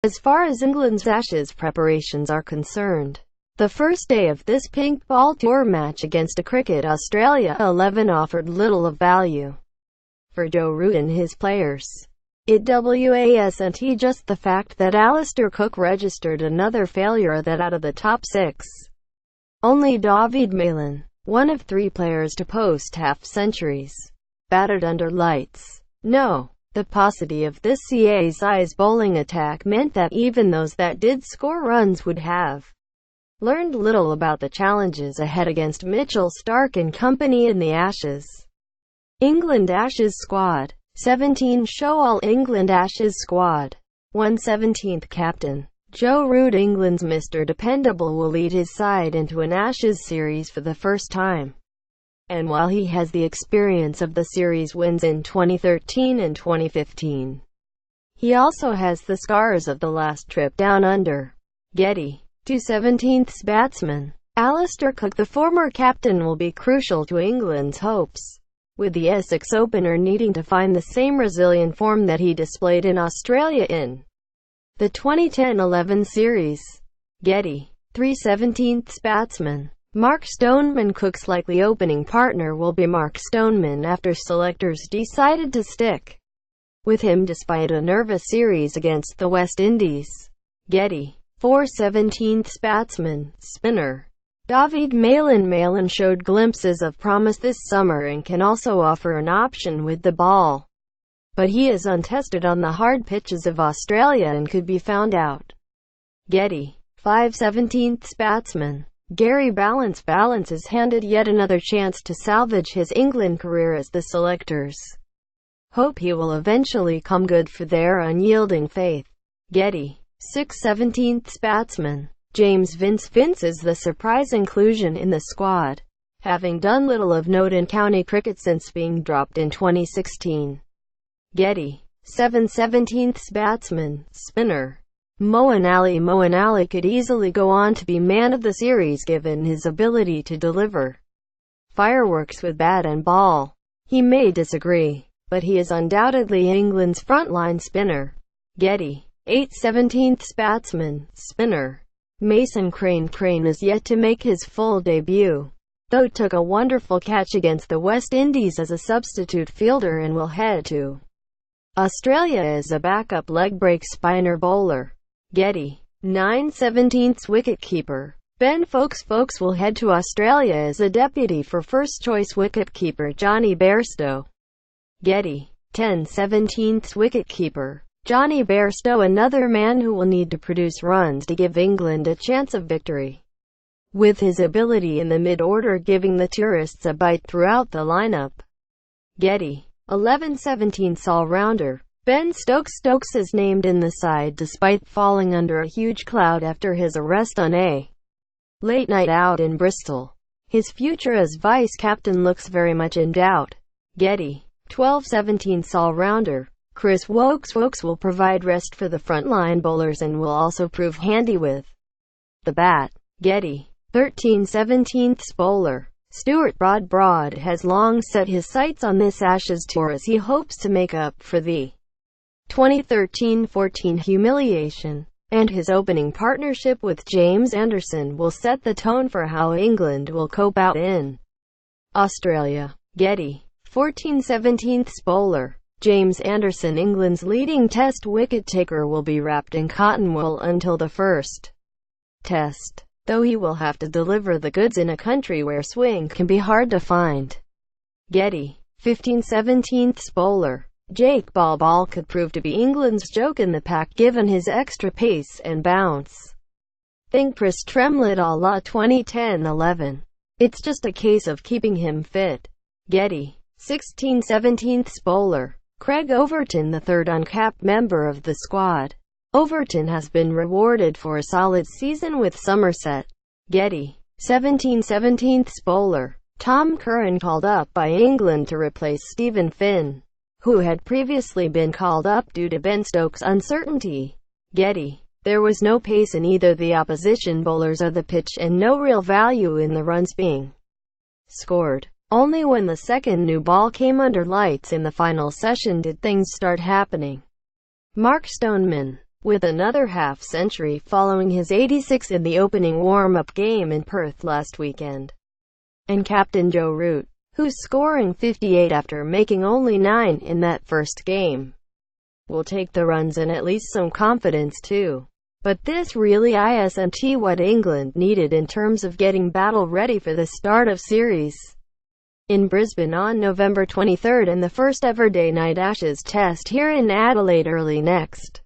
As far as England's Ashes preparations are concerned, the first day of this pink ball tour match against a Cricket Australia 11 offered little of value for Joe Root and his players. It wasn't just the fact that Alistair Cook registered another failure that out of the top 6, only David Malan, one of 3 players to post half-centuries, battered under lights. No. The paucity of this CA's bowling attack meant that even those that did score runs would have learned little about the challenges ahead against Mitchell Starc and company in the Ashes. England Ashes Squad 17 Show All England Ashes Squad 1/17th Captain Joe Root. England's Mr. Dependable will lead his side into an Ashes series for the first time. And while he has the experience of the series wins in 2013 and 2015, he also has the scars of the last trip down under. Getty 2/17th batsman Alistair Cook, the former captain, will be crucial to England's hopes, with the Essex opener needing to find the same resilient form that he displayed in Australia in the 2010-11 series. Getty 3/17th batsman Mark Stoneman. Cook's likely opening partner will be Mark Stoneman after selectors decided to stick with him despite a nervous series against the West Indies. Getty 4/17th batsman spinner David Malan. Malan showed glimpses of promise this summer and can also offer an option with the ball, but he is untested on the hard pitches of Australia and could be found out. Getty 5/17th batsman Gary Balance. Balance is handed yet another chance to salvage his England career as the selectors hope he will eventually come good for their unyielding faith. Getty 6/17th batsman James Vince. Vince is the surprise inclusion in the squad, having done little of note in county cricket since being dropped in 2016. Getty 7/17th batsman spinner Moeen Ali. Moeen Ali could easily go on to be man of the series given his ability to deliver fireworks with bat and ball. He may disagree, but he is undoubtedly England's frontline spinner. Getty 8/17th batsman spinner Mason Crane. Crane is yet to make his full debut, though took a wonderful catch against the West Indies as a substitute fielder and will head to Australia as a backup leg break spinner bowler. Getty 9/17th wicketkeeper Ben Foakes. Foakes will head to Australia as a deputy for first-choice wicketkeeper Johnny Bairstow. Getty 10/17th wicketkeeper Johnny Bairstow, another man who will need to produce runs to give England a chance of victory, with his ability in the mid-order giving the tourists a bite throughout the lineup. Getty 11/17th all-rounder Ben Stokes. Stokes is named in the side despite falling under a huge cloud after his arrest on a late night out in Bristol. His future as vice-captain looks very much in doubt. Getty 12/17th all-rounder Chris Woakes. Woakes will provide rest for the frontline bowlers and will also prove handy with the bat. Getty 13/17th bowler Stuart Broad. Broad has long set his sights on this Ashes tour as he hopes to make up for the 2013-14 humiliation, and his opening partnership with James Anderson will set the tone for how England will cope out in Australia. Getty 14/17th bowler James Anderson. England's leading test wicket-taker will be wrapped in cotton wool until the first test, though he will have to deliver the goods in a country where swing can be hard to find. Getty 15/17th bowler Jake Ball. Ball could prove to be England's joke in the pack given his extra pace and bounce. Think Chris Tremlett a la 2010-11. It's just a case of keeping him fit. Getty 16/17th bowler Craig Overton, the third uncapped member of the squad. Overton has been rewarded for a solid season with Somerset. Getty 17/17th bowler Tom Curran, called up by England to replace Stephen Finn, who had previously been called up due to Ben Stokes' uncertainty. Getty There was no pace in either the opposition bowlers or the pitch, and no real value in the runs being scored. Only when the second new ball came under lights in the final session did things start happening. Mark Stoneman, with another half-century following his 86 in the opening warm-up game in Perth last weekend, and captain Joe Root, who's scoring 58 after making only 9 in that first game, will take the runs and at least some confidence too. But this really isn't what England needed in terms of getting battle ready for the start of series in Brisbane on November 23 and the first ever day-night Ashes test here in Adelaide early next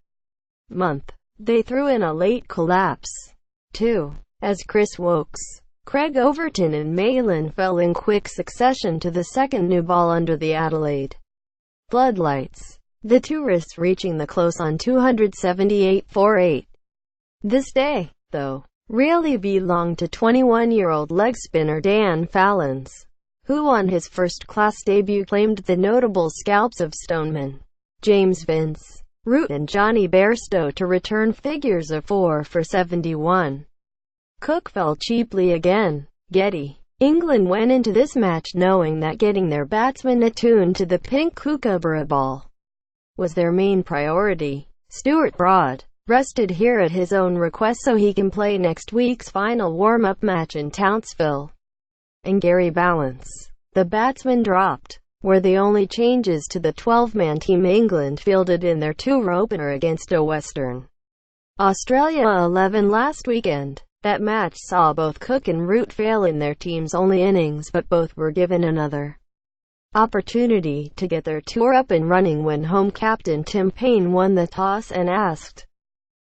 month. They threw in a late collapse, too, as Chris Wokes, Craig Overton and Malin fell in quick succession to the second new ball under the Adelaide floodlights, the tourists reaching the close on 278 for 8. This day, though, really belonged to 21-year-old leg spinner Dan Fallons, who on his first-class debut claimed the notable scalps of Stoneman, James Vince, Root and Johnny Bairstow to return figures of 4 for 71. Cook fell cheaply again. Getty. England went into this match knowing that getting their batsmen attuned to the pink kookaburra ball was their main priority. Stuart Broad rested here at his own request so he can play next week's final warm-up match in Townsville, and Gary Ballance, the batsman dropped, were the only changes to the 12-man team England fielded in their tour opener against a Western Australia 11 last weekend. That match saw both Cook and Root fail in their team's only innings, but both were given another opportunity to get their tour up and running when home captain Tim Paine won the toss and asked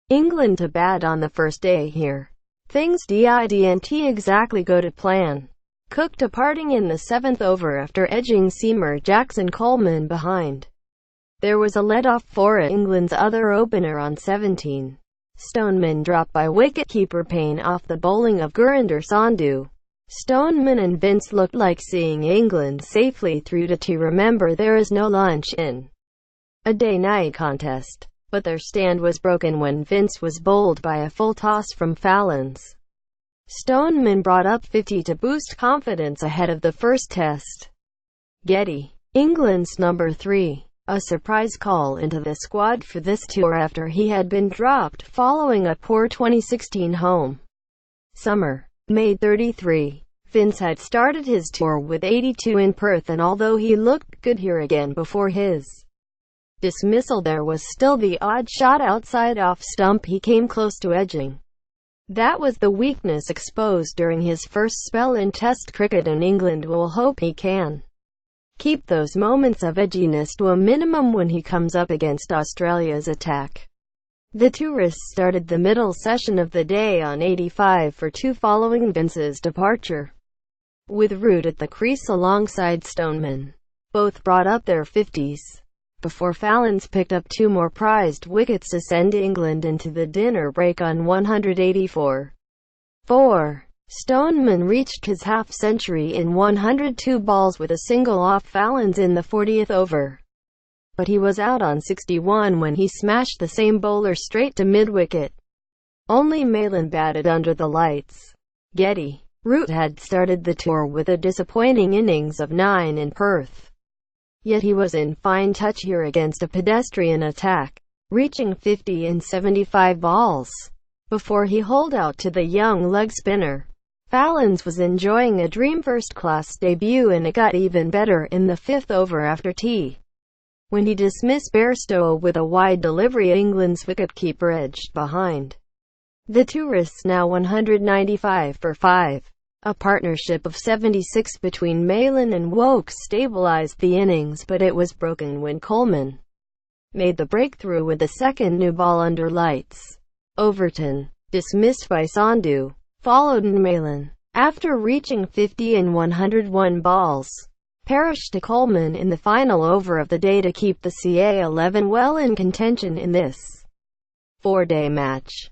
England to bat on the first day here. Things didn't exactly go to plan. Cook departing in the 7th over after edging seamer Jackson Coleman behind. There was a let-off for England's other opener on 17. Stoneman dropped by wicket-keeper Payne off the bowling of Gurinder Sandhu. Stoneman and Vince looked like seeing England safely through to T. Remember, there is no lunch in a day-night contest. But their stand was broken when Vince was bowled by a full toss from Fallons. Stoneman brought up 50 to boost confidence ahead of the first test. Getty. England's number 3. A surprise call into the squad for this tour after he had been dropped following a poor 2016 home summer. Made 33. Vince had started his tour with 82 in Perth, and although he looked good here again before his dismissal, there was still the odd shot outside off stump he came close to edging. That was the weakness exposed during his first spell in Test cricket, and England will hope he can keep those moments of edginess to a minimum when he comes up against Australia's attack. The tourists started the middle session of the day on 85 for 2 following Vince's departure, with Root at the crease alongside Stoneman. Both brought up their 50s, before Fallons picked up 2 more prized wickets to send England into the dinner break on 184 for. Stoneman reached his half-century in 102 balls with a single off Fallons in the 40th over, but he was out on 61 when he smashed the same bowler straight to mid-wicket. Only Malin batted under the lights. Getty. Root had started the tour with a disappointing innings of 9 in Perth. Yet he was in fine touch here against a pedestrian attack, reaching 50 in 75 balls, before he holed out to the young leg spinner. Fallons was enjoying a dream first-class debut, and it got even better in the 5th over after tea, when he dismissed Bairstow with a wide delivery. England's wicket-keeper edged behind. The tourists now 195 for 5. A partnership of 76 between Malin and Wokes stabilized the innings, but it was broken when Coleman made the breakthrough with the second new ball under lights. Overton, dismissed by Sandhu, followed Malin, after reaching 50 in 101 balls, perished to Coleman in the final over of the day to keep the CA 11 well in contention in this 4-day match.